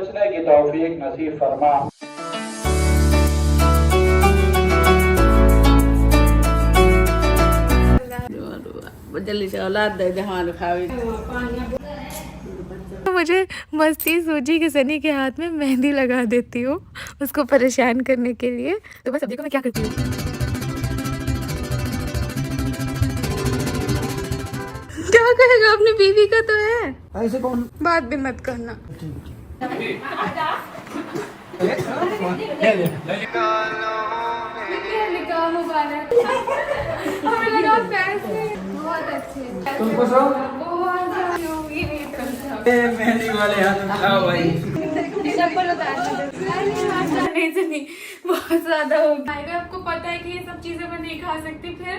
बचने की तौफीक नसीब फरमा। मुझे मस्ती सूझी कि सनी के हाथ में मेहंदी लगा देती हूँ उसको परेशान करने के लिए। तो बस अब देखो मैं क्या करती हूँ। क्या कहेगा, अपनी बीवी का तो है। ऐसे कौन बात भी मत करना। हमें लगा पैसे बहुत अच्छे। तुम खुश हो? मेहंदी वाले हाथ में खाओ भाई। नहीं बहुत ज्यादा हो गया। आपको पता है कि ये सब चीजें मैं नहीं खा सकती। फिर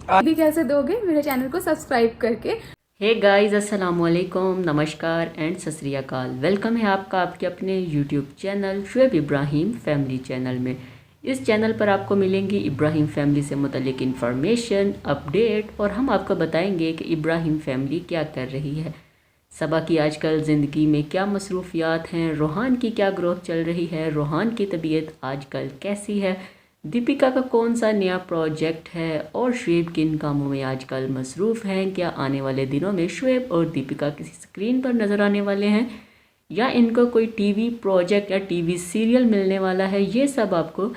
अभी कैसे दोगे मेरे चैनल को सब्सक्राइब करके। हे गाइस, अस्सलाम वालेकुम, नमस्कार एंड सत श्री अकाल। वेलकम है आपका आपके अपने YouTube channel Shoaib Ibrahim family channel में। इस चैनल पर आपको मिलेंगी इब्राहिम फैमिली से मुतल्लिक इन्फॉर्मेशन, अपडेट, और हम आपको बताएंगे कि इब्राहिम फैमिली क्या कर रही है, सबा की आजकल ज़िंदगी में क्या मसरूफियात हैं, रोहान की क्या ग्रोथ चल रही है, रोहान की तबीयत आजकल कैसी है, दीपिका का कौन सा नया प्रोजेक्ट है, और शुएब किन कामों में आजकल मसरूफ़ हैं, क्या आने वाले दिनों में शुएब और दीपिका किसी स्क्रीन पर नज़र आने वाले हैं या इनको कोई टीवी प्रोजेक्ट या टीवी सीरियल मिलने वाला है। ये सब आपको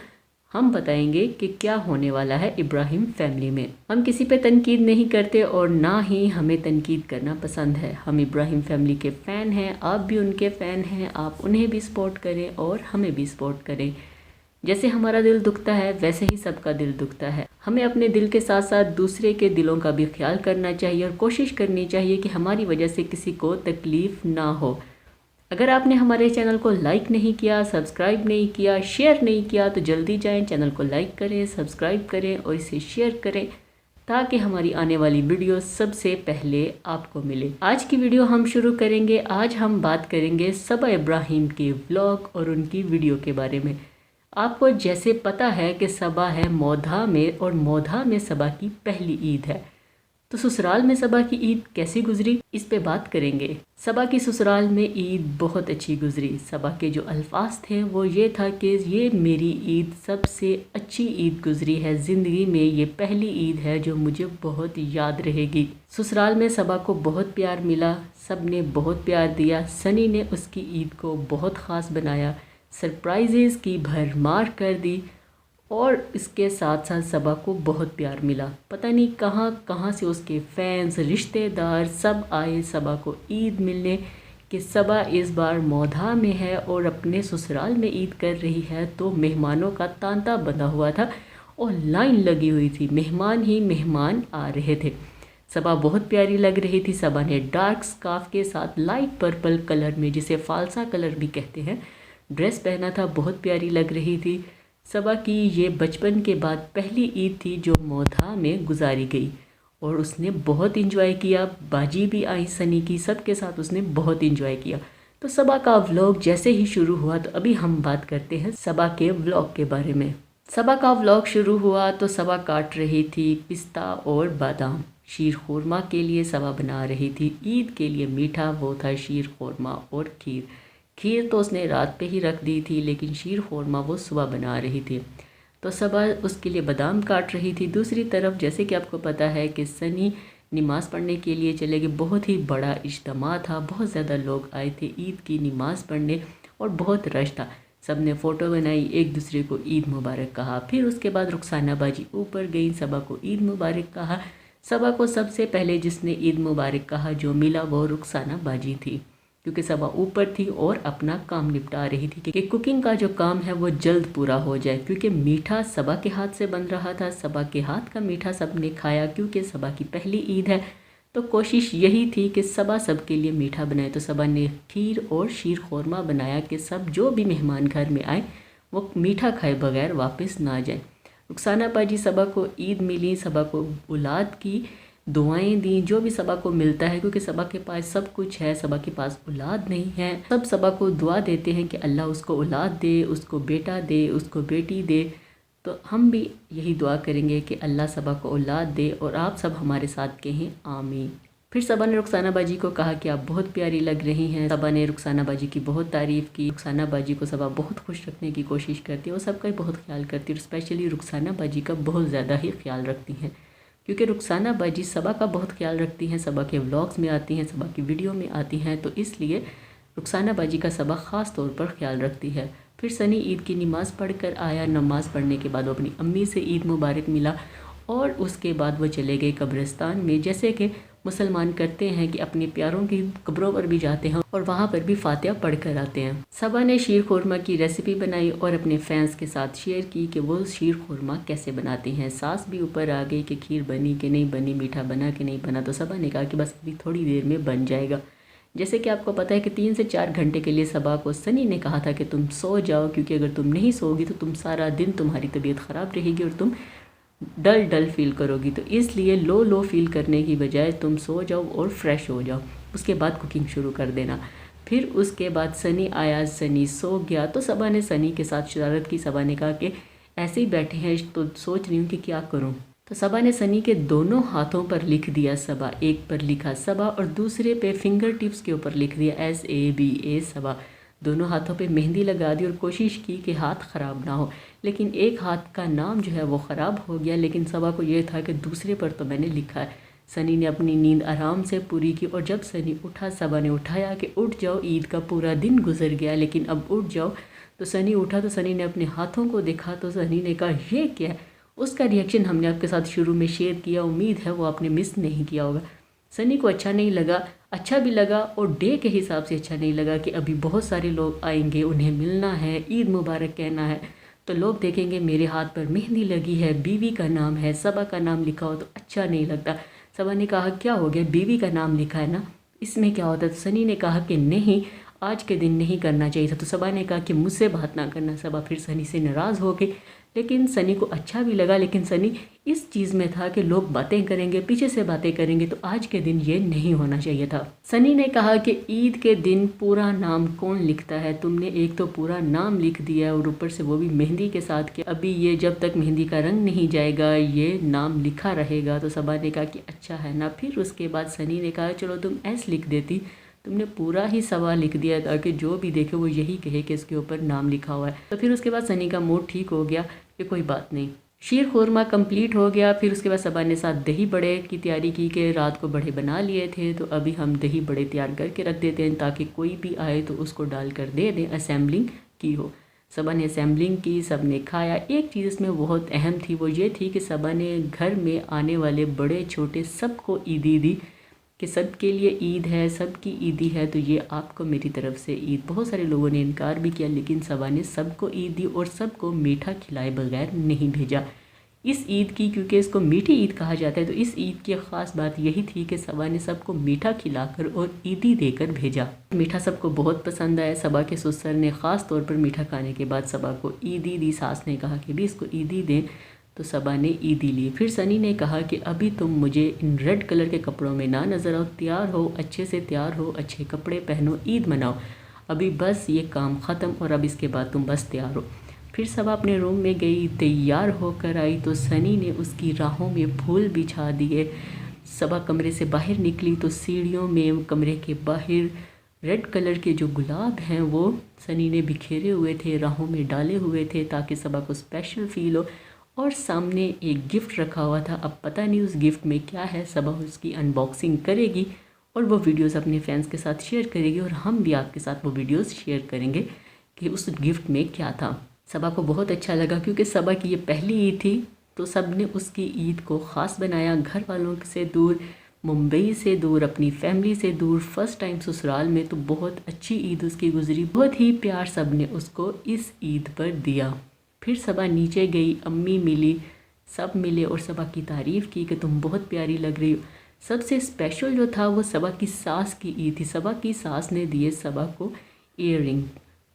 हम बताएंगे कि क्या होने वाला है इब्राहिम फैमिली में। हम किसी पे तनकीद नहीं करते और ना ही हमें तनकीद करना पसंद है। हम इब्राहिम फैमिली के फ़ैन हैं, आप भी उनके फ़ैन हैं, आप उन्हें भी सपोर्ट करें और हमें भी सपोर्ट करें। जैसे हमारा दिल दुखता है वैसे ही सबका दिल दुखता है। हमें अपने दिल के साथ साथ दूसरे के दिलों का भी ख्याल करना चाहिए और कोशिश करनी चाहिए कि हमारी वजह से किसी को तकलीफ़ ना हो। अगर आपने हमारे चैनल को लाइक नहीं किया, सब्सक्राइब नहीं किया, शेयर नहीं किया तो जल्दी जाएं, चैनल को लाइक करें, सब्सक्राइब करें और इसे शेयर करें ताकि हमारी आने वाली वीडियो सबसे पहले आपको मिले। आज की वीडियो हम शुरू करेंगे। आज हम बात करेंगे सबा इब्राहिम के व्लॉग और उनकी वीडियो के बारे में। आपको जैसे पता है कि सबा है मोधा में और मोधा में सबा की पहली ईद है, तो ससुराल में सबा की ईद कैसी गुजरी इस पे बात करेंगे। सबा की ससुराल में ईद बहुत अच्छी गुजरी। सबा के जो अल्फाज थे वो ये था कि ये मेरी ईद सबसे अच्छी ईद गुजरी है, ज़िंदगी में ये पहली ईद है जो मुझे बहुत याद रहेगी। ससुराल में सबा को बहुत प्यार मिला, सब ने बहुत प्यार दिया। सनी ने उसकी ईद को बहुत ख़ास बनाया, सरप्राइजेज़ की भरमार कर दी और इसके साथ साथ सबा को बहुत प्यार मिला। पता नहीं कहाँ कहाँ से उसके फैंस, रिश्तेदार सब आए सबा को ईद मिलने कि सबा इस बार मोधा में है और अपने ससुराल में ईद कर रही है। तो मेहमानों का तांता बंधा हुआ था और लाइन लगी हुई थी, मेहमान ही मेहमान आ रहे थे। सबा बहुत प्यारी लग रही थी। सबा ने डार्क स्कार्फ के साथ लाइट पर्पल कलर में, जिसे फालसा कलर भी कहते हैं, ड्रेस पहना था, बहुत प्यारी लग रही थी। सबा की ये बचपन के बाद पहली ईद थी जो मोधा में गुजारी गई और उसने बहुत इंजॉय किया। बाजी भी आई सनी की, सबके साथ उसने बहुत इंजॉय किया। तो सबा का व्लॉग जैसे ही शुरू हुआ तो अभी हम बात करते हैं सबा के व्लॉग के बारे में। सबा का व्लॉग शुरू हुआ तो सबा काट रही थी पिस्ता और बादाम। शीर खुरमा के लिए सबा बना रही थी ईद के लिए मीठा, वो था शीर खुरमा और खीर। खीर तो उसने रात पे ही रख दी थी लेकिन शीर खुरमा वो सुबह बना रही थी। तो सबा उसके लिए बादाम काट रही थी। दूसरी तरफ जैसे कि आपको पता है कि सनी नमाज़ पढ़ने के लिए चले गए। बहुत ही बड़ा इज्तिमा था, बहुत ज़्यादा लोग आए थे ईद की नमाज़ पढ़ने और बहुत रश था। सब ने फ़ोटो बनाई, एक दूसरे को ईद मुबारक कहा। फिर उसके बाद रुखसाना बाजी ऊपर गई, सबा को ईद मुबारक कहा। सबा को सबसे पहले जिसने ईद मुबारक कहा जो मिला वो रुखसाना बाजी थी, क्योंकि सबा ऊपर थी और अपना काम निपटा रही थी कि कुकिंग का जो काम है वो जल्द पूरा हो जाए, क्योंकि मीठा सबा के हाथ से बन रहा था। सबा के हाथ का मीठा सब ने खाया क्योंकि सबा की पहली ईद है, तो कोशिश यही थी कि सबा सब के लिए मीठा बनाए। तो सबा ने खीर और शीर खुरमा बनाया कि सब जो भी मेहमान घर में आए वो मीठा खाए बगैर वापस ना जाए। रुखसाना बाजी सबा को ईद मिली, सबा को औलाद की दुआएं दी, जो भी सबा को मिलता है, क्योंकि सबा के पास सब कुछ है, सबा के पास औलाद नहीं है। सब सबा को दुआ देते हैं कि अल्लाह उसको औलाद दे, उसको बेटा दे, उसको बेटी दे। तो हम भी यही दुआ करेंगे कि अल्लाह सबा को औलाद दे और आप सब हमारे साथ कहें आमीन। फिर सबा ने रुखसाना बाजी को कहा कि आप बहुत प्यारी लग रही हैं। सबा ने रुखसाना बाजी की बहुत तारीफ़ की। रुखसाना बाजी को सबा बहुत खुश रखने की कोशिश करती है, वो सबका बहुत ख्याल करती है और स्पेशली रुखसाना बाजी का बहुत ज़्यादा ही ख्याल रखती हैं, क्योंकि रुखसाना बाजी सबा का बहुत ख्याल रखती हैं, सबा के व्लॉग्स में आती हैं, सबा की वीडियो में आती हैं, तो इसलिए रुखसाना बाजी का सबा ख़ास तौर पर ख्याल रखती है। फिर सनी ईद की नमाज़ पढ़ कर आया। नमाज़ पढ़ने के बाद वो अपनी अम्मी से ईद मुबारक मिला और उसके बाद वो चले गए कब्रिस्तान में, जैसे कि मुसलमान करते हैं कि अपने प्यारों की कब्रों पर भी जाते हैं और वहाँ पर भी फातिहा पढ़ कर आते हैं। सबा ने शीर खुरमा की रेसिपी बनाई और अपने फैंस के साथ शेयर की कि वो शीर खुरमा कैसे बनाती हैं। सास भी ऊपर आ गई कि खीर बनी कि नहीं बनी, मीठा बना कि नहीं बना, तो सबा ने कहा कि बस अभी थोड़ी देर में बन जाएगा। जैसे कि आपको पता है कि 3 से 4 घंटे के लिए सबा को सनी ने कहा था कि तुम सो जाओ, क्योंकि अगर तुम नहीं सोगी तो तुम सारा दिन तुम्हारी तबीयत ख़राब रहेगी और तुम डल फील करोगी, तो इसलिए लो फील करने की बजाय तुम सो जाओ और फ्रेश हो जाओ, उसके बाद कुकिंग शुरू कर देना। फिर उसके बाद सनी आया, सनी सो गया, तो सबा ने सनी के साथ शरारत की। सबा ने कहा कि ऐसे ही बैठे हैं तो सोच रही हूँ कि क्या करूँ, तो सबा ने सनी के दोनों हाथों पर लिख दिया सबा। एक पर लिखा सबा और दूसरे पे फिंगर टिप्स के ऊपर लिख दिया SABA सबा। दोनों हाथों पे मेहंदी लगा दी और कोशिश की कि हाथ ख़राब ना हो, लेकिन एक हाथ का नाम जो है वो ख़राब हो गया, लेकिन सबा को ये था कि दूसरे पर तो मैंने लिखा है। सनी ने अपनी नींद आराम से पूरी की और जब सनी उठा, सबा ने उठाया कि उठ जाओ, ईद का पूरा दिन गुजर गया लेकिन अब उठ जाओ। तो सनी उठा तो सनी ने अपने हाथों को देखा तो सनी ने कहा ये क्या है। उसका रिएक्शन हमने आपके साथ शुरू में शेयर किया, उम्मीद है वो आपने मिस नहीं किया होगा। सनी को अच्छा नहीं लगा, अच्छा भी लगा और डे के हिसाब से अच्छा नहीं लगा कि अभी बहुत सारे लोग आएंगे, उन्हें मिलना है, ईद मुबारक कहना है, तो लोग देखेंगे मेरे हाथ पर मेहंदी लगी है, बीवी का नाम है, सबा का नाम लिखा हो तो अच्छा नहीं लगता। सबा ने कहा क्या हो गया, बीवी का नाम लिखा है ना, इसमें क्या होता है। तो सनी ने कहा कि नहीं, आज के दिन नहीं करना चाहिए था। तो सबा ने कहा कि मुझसे बात ना करना। सबा फिर सनी से नाराज़ हो गई, लेकिन सनी को अच्छा भी लगा, लेकिन सनी इस चीज़ में था कि लोग बातें करेंगे, पीछे से बातें करेंगे, तो आज के दिन ये नहीं होना चाहिए था। सनी ने कहा कि ईद के दिन पूरा नाम कौन लिखता है, तुमने एक तो पूरा नाम लिख दिया और ऊपर से वो भी मेहंदी के साथ, कि अभी ये जब तक मेहंदी का रंग नहीं जाएगा ये नाम लिखा रहेगा। तो सबा ने कहा कि अच्छा है ना। फिर उसके बाद सनी ने कहा चलो तुम ऐसे लिख देती, तुमने पूरा ही सवाल लिख दिया ताकि जो भी देखे वो यही कहे कि इसके ऊपर नाम लिखा हुआ है। तो फिर उसके बाद सनी का मूड ठीक हो गया कि कोई बात नहीं। शीर खुरमा कंप्लीट हो गया। फिर उसके बाद सबा ने साथ दही बड़े की तैयारी की कि रात को बड़े बना लिए थे, तो अभी हम दही बड़े तैयार करके रख देते हैं ताकि कोई भी आए तो उसको डाल कर दे दें, असेंबलिंग की हो। सबा ने असेंबलिंग की, सब ने खाया। एक चीज़ इसमें बहुत अहम थी, वो ये थी कि सबा ने घर में आने वाले बड़े छोटे सबको ईदी दी कि सबके लिए ईद है, सबकी ईदी है, तो ये आपको मेरी तरफ से ईद। बहुत सारे लोगों ने इनकार भी किया, लेकिन सबा ने सबको ईद दी और सबको मीठा खिलाए बगैर नहीं भेजा इस ईद की, क्योंकि इसको मीठी ईद कहा जाता है। तो इस ईद की ख़ास बात यही थी कि सबा ने सबको मीठा खिलाकर और ईदी देकर भेजा। मीठा सबको बहुत पसंद आया। सबा के ससुर ने ख़ास तौर पर मीठा खाने के बाद सबा को ईदी दी। सास ने कहा कि भी इसको ईदी दें, तो सबा ने ईदी ली। फिर सनी ने कहा कि अभी तुम मुझे इन रेड कलर के कपड़ों में ना नज़र आओ, तैयार हो, अच्छे से तैयार हो, अच्छे कपड़े पहनो, ईद मनाओ, अभी बस ये काम ख़त्म और अब इसके बाद तुम बस तैयार हो। फिर सबा अपने रूम में गई, तैयार होकर आई तो सनी ने उसकी राहों में फूल बिछा दिए। सबा कमरे से बाहर निकली तो सीढ़ियों में कमरे के बाहर रेड कलर के जो गुलाब हैं वो सनी ने बिखेरे हुए थे, राहों में डाले हुए थे ताकि सबा को स्पेशल फील हो। और सामने एक गिफ्ट रखा हुआ था, अब पता नहीं उस गिफ्ट में क्या है। सबा उसकी अनबॉक्सिंग करेगी और वो वीडियोस अपने फैंस के साथ शेयर करेगी और हम भी आपके साथ वो वीडियोस शेयर करेंगे कि उस गिफ्ट में क्या था। सबा को बहुत अच्छा लगा क्योंकि सबा की ये पहली ईद थी, तो सब ने उसकी ईद को ख़ास बनाया। घर वालों से दूर, मुंबई से दूर, अपनी फैमिली से दूर, फर्स्ट टाइम ससुराल में, तो बहुत अच्छी ईद उसकी गुजरी। बहुत ही प्यार सब ने उसको इस ईद पर दिया। फिर सबा नीचे गई, अम्मी मिली, सब मिले और सबा की तारीफ़ की कि तुम बहुत प्यारी लग रही हो। सबसे स्पेशल जो था वो सबा की सास की ईद थी। सबा की सास ने दिए सबा को ईयररिंग,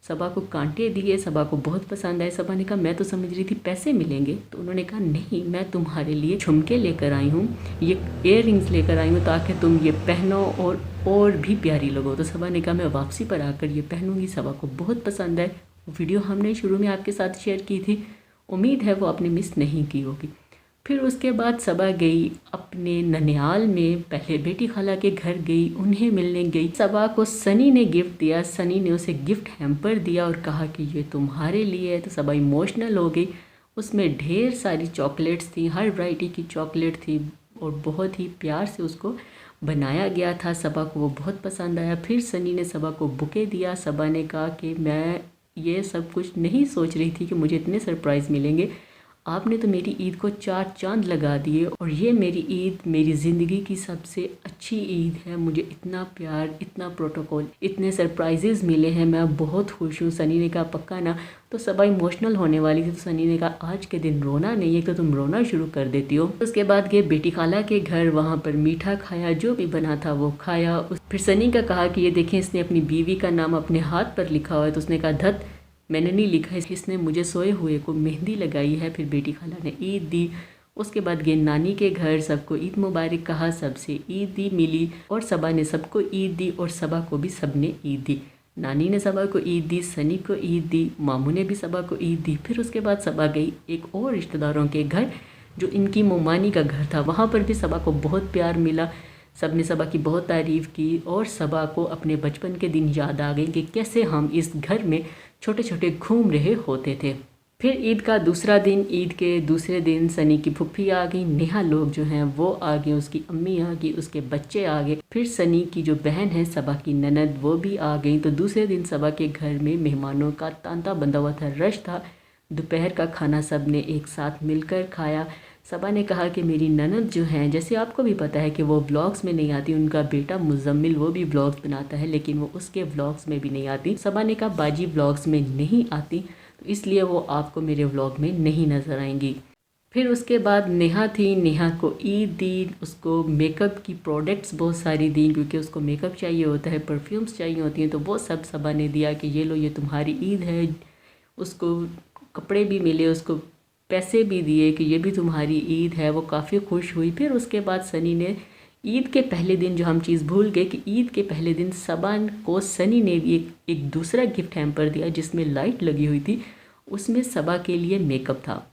सबा को कांटे दिए। सबा को बहुत पसंद आए। सबा ने कहा मैं तो समझ रही थी पैसे मिलेंगे, तो उन्होंने कहा नहीं, मैं तुम्हारे लिए झुमके लेकर आई हूँ, ये ईयररिंग्स लेकर आई हूँ ताकि तुम ये पहनो और भी प्यारी लगो। तो सबा ने कहा मैं वापसी पर आकर ये पहनूंगी। सबा को बहुत पसंद आए। वीडियो हमने शुरू में आपके साथ शेयर की थी, उम्मीद है वो आपने मिस नहीं की होगी। फिर उसके बाद सबा गई अपने ननिहाल में, पहले बेटी खाला के घर गई, उन्हें मिलने गई। सबा को सनी ने गिफ्ट दिया, सनी ने उसे गिफ्ट हैम्पर दिया और कहा कि ये तुम्हारे लिए है। तो सबा इमोशनल हो गई। उसमें ढेर सारी चॉकलेट्स थी, हर वैरायटी की चॉकलेट थी और बहुत ही प्यार से उसको बनाया गया था। सबा को वो बहुत पसंद आया। फिर सनी ने सबा को बुके दिया। सबा ने कहा कि मैं ये सब कुछ नहीं सोच रही थी कि मुझे इतने सरप्राइज़ मिलेंगे, आपने तो मेरी ईद को 4 चांद लगा दिए और ये मेरी ईद मेरी ज़िंदगी की सबसे अच्छी ईद है। मुझे इतना प्यार, इतना प्रोटोकॉल, इतने सरप्राइजेज़ मिले हैं, मैं बहुत खुश हूँ। सनी ने कहा पक्का ना। तो सबा इमोशनल होने वाली थी। तो सनी ने कहा आज के दिन रोना नहीं है, तो तुम रोना शुरू कर देती हो। उसके बाद गए बेटी खाला के घर, वहाँ पर मीठा खाया, जो भी बना था वो खाया। फिर सनी का कहा कि ये देखें, इसने अपनी बीवी का नाम अपने हाथ पर लिखा हुआ है। तो उसने कहा धत, मैंने नहीं लिखा है, इसने मुझे सोए हुए को मेहंदी लगाई है। फिर बेटी खाला ने ईद दी। उसके बाद गए नानी के घर, सबको ईद मुबारक कहा, सबसे ईद दी मिली और सबा ने सबको ईद दी और सबा को भी सबने ईद दी। नानी ने सबा को ईद दी, सनी को ईद दी, मामू ने भी सबा को ईद दी। फिर उसके बाद सबा गई एक और रिश्तेदारों के घर, जो इनकी मोमानी का घर था। वहाँ पर भी सबा को बहुत प्यार मिला। सब ने सबा की बहुत तारीफ़ की और सबा को अपने बचपन के दिन याद आ गए कि कैसे हम इस घर में छोटे छोटे घूम रहे होते थे। फिर ईद का दूसरा दिन, ईद के दूसरे दिन सनी की फुफ्फी आ गई, नेहा लोग जो हैं वो आ गए, उसकी अम्मी आ गई, उसके बच्चे आ गए। फिर सनी की जो बहन है सबा की ननद, वो भी आ गई। तो दूसरे दिन सबा के घर में मेहमानों का तांता बंधा हुआ था, रश था। दोपहर का खाना सब ने एक साथ मिलकर खाया। सबा ने कहा कि मेरी ननद जो हैं, जैसे आपको भी पता है कि वो व्लॉग्स में नहीं आती, उनका बेटा मुजम्मिल वो भी व्लॉग्स बनाता है लेकिन वो उसके व्लॉग्स में भी नहीं आती। सबा ने कहा बाजी व्लॉग्स में नहीं आती तो इसलिए वो आपको मेरे व्लॉग में नहीं नज़र आएंगी। फिर उसके बाद नेहा थी, नेहा को ईद दी, उसको मेकअप की प्रोडक्ट्स बहुत सारी दी क्योंकि उसको मेकअप चाहिए होता है, परफ्यूम्स चाहिए होती हैं, तो वो सब सबा ने दिया कि ये लो, ये तुम्हारी ईद है। उसको कपड़े भी मिले, उसको पैसे भी दिए कि ये भी तुम्हारी ईद है। वो काफ़ी खुश हुई। फिर उसके बाद सनी ने ईद के पहले दिन, जो हम चीज़ भूल गए कि ईद के पहले दिन सबा को सनी ने भी एक दूसरा गिफ्ट हैम्पर दिया जिसमें लाइट लगी हुई थी, उसमें सबा के लिए मेकअप था।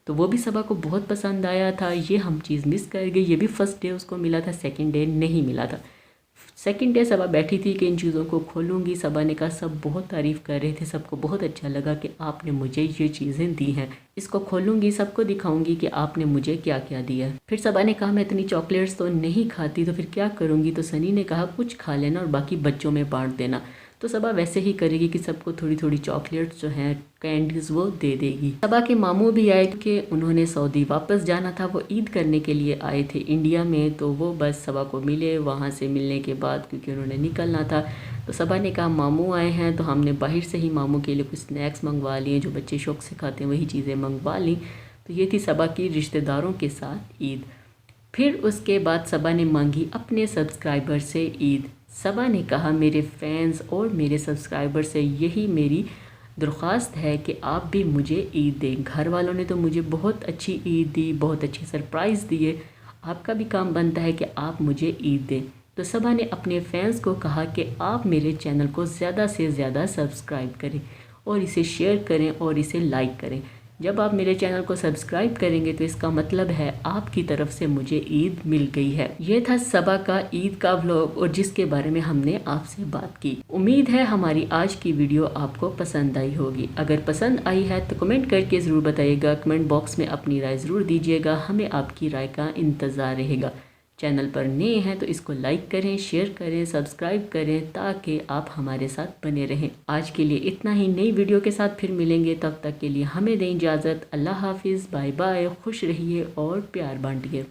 तो वो भी सबा को बहुत पसंद आया था। ये हम चीज़ मिस कर गई। ये भी फर्स्ट डे उसको मिला था, सेकंड डे नहीं मिला था। सेकंड डे सबा बैठी थी कि इन चीज़ों को खोलूँगी। सबा ने कहा, सब बहुत तारीफ़ कर रहे थे, सबको बहुत अच्छा लगा कि आपने मुझे ये चीज़ें दी हैं, इसको खोलूँगी, सबको दिखाऊंगी कि आपने मुझे क्या क्या दिया। फिर सबा ने कहा मैं इतनी चॉकलेट्स तो नहीं खाती, तो फिर क्या करूँगी। तो सनी ने कहा कुछ खा लेना और बाकी बच्चों में बांट देना। तो सबा वैसे ही करेगी कि सबको थोड़ी थोड़ी चॉकलेट्स जो हैं, कैंडीज़, वो दे देगी। सबा के मामू भी आए क्योंकि उन्होंने सऊदी वापस जाना था, वो ईद करने के लिए आए थे इंडिया में। तो वो बस सबा को मिले। वहाँ से मिलने के बाद क्योंकि उन्होंने निकलना था तो सबा ने कहा मामू आए हैं, तो हमने बाहर से ही मामू के लिए कुछ स्नैक्स मंगवा लिए, जो बच्चे शौक से खाते हैं वही चीज़ें मंगवा ली। तो ये थी सबा की रिश्तेदारों के साथ ईद। फिर उसके बाद सबा ने मांगी अपने सब्सक्राइबर से ईद। सबा ने कहा मेरे फैंस और मेरे सब्सक्राइबर से यही मेरी दरख्वास्त है कि आप भी मुझे ईद दें। घर वालों ने तो मुझे बहुत अच्छी ईद दी, बहुत अच्छे सरप्राइज़ दिए, आपका भी काम बनता है कि आप मुझे ईद दें। तो सबा ने अपने फैंस को कहा कि आप मेरे चैनल को ज़्यादा से ज़्यादा सब्सक्राइब करें और इसे शेयर करें और इसे लाइक करें। जब आप मेरे चैनल को सब्सक्राइब करेंगे तो इसका मतलब है आपकी तरफ से मुझे ईद मिल गई है। ये था सबा का ईद का व्लॉग और जिसके बारे में हमने आपसे बात की। उम्मीद है हमारी आज की वीडियो आपको पसंद आई होगी। अगर पसंद आई है तो कमेंट करके ज़रूर बताइएगा। कमेंट बॉक्स में अपनी राय ज़रूर दीजिएगा, हमें आपकी राय का इंतज़ार रहेगा। चैनल पर नए हैं तो इसको लाइक करें, शेयर करें, सब्सक्राइब करें ताकि आप हमारे साथ बने रहें। आज के लिए इतना ही। नई वीडियो के साथ फिर मिलेंगे, तब तक के लिए हमें दें इजाज़त। अल्लाह हाफिज़, बाय बाय, खुश रहिए और प्यार बांटिए।